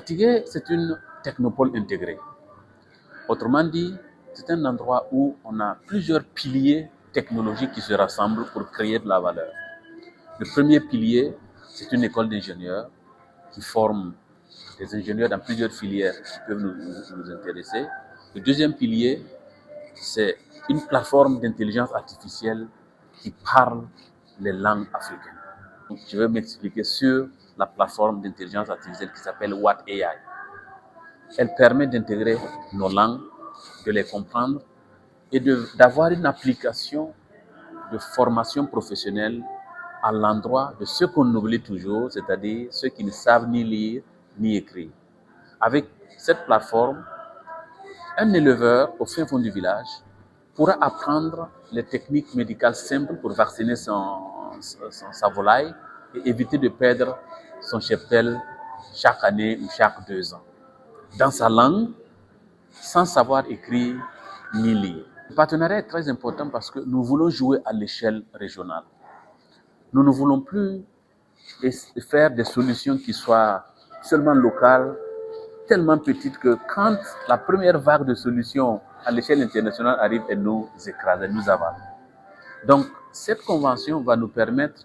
Latigué, c'est une technopole intégrée. Autrement dit, c'est un endroit où on a plusieurs piliers technologiques qui se rassemblent pour créer de la valeur. Le premier pilier, c'est une école d'ingénieurs qui forme des ingénieurs dans plusieurs filières qui peuvent nous intéresser. Le deuxième pilier, c'est une plateforme d'intelligence artificielle qui parle les langues africaines. Donc, je vais m'expliquer sur la plateforme d'intelligence artificielle qui s'appelle What AI. Elle permet d'intégrer nos langues, de les comprendre et d'avoir une application de formation professionnelle à l'endroit de ceux qu'on oublie toujours, c'est-à-dire ceux qui ne savent ni lire ni écrire. Avec cette plateforme, un éleveur au fin fond du village pourra apprendre les techniques médicales simples pour vacciner sa volaille et éviter de perdre son cheptel chaque année ou chaque 2 ans. Dans sa langue, sans savoir écrire ni lire. Le partenariat est très important parce que nous voulons jouer à l'échelle régionale. Nous ne voulons plus faire des solutions qui soient seulement locales, tellement petites que quand la première vague de solutions à l'échelle internationale arrive, elle nous écrase, elle nous avale. Donc, cette convention va nous permettre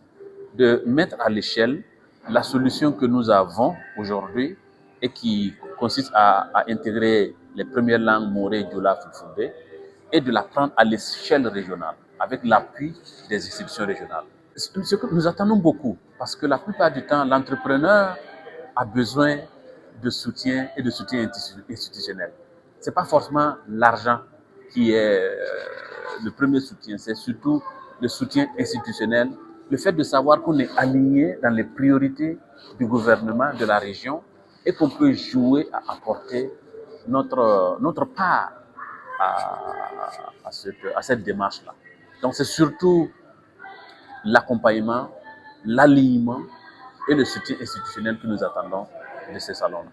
de mettre à l'échelle la solution que nous avons aujourd'hui et qui consiste à intégrer les premières langues Moré, Diola, Fulfulde et de la prendre à l'échelle régionale avec l'appui des institutions régionales. Ce que nous attendons beaucoup parce que la plupart du temps, l'entrepreneur a besoin de soutien et de soutien institutionnel. Ce n'est pas forcément l'argent qui est le premier soutien, c'est surtout le soutien institutionnel, le fait de savoir qu'on est aligné dans les priorités du gouvernement de la région et qu'on peut jouer à apporter notre part à cette démarche-là. Donc c'est surtout l'accompagnement, l'alignement et le soutien institutionnel que nous attendons de ces salons-là.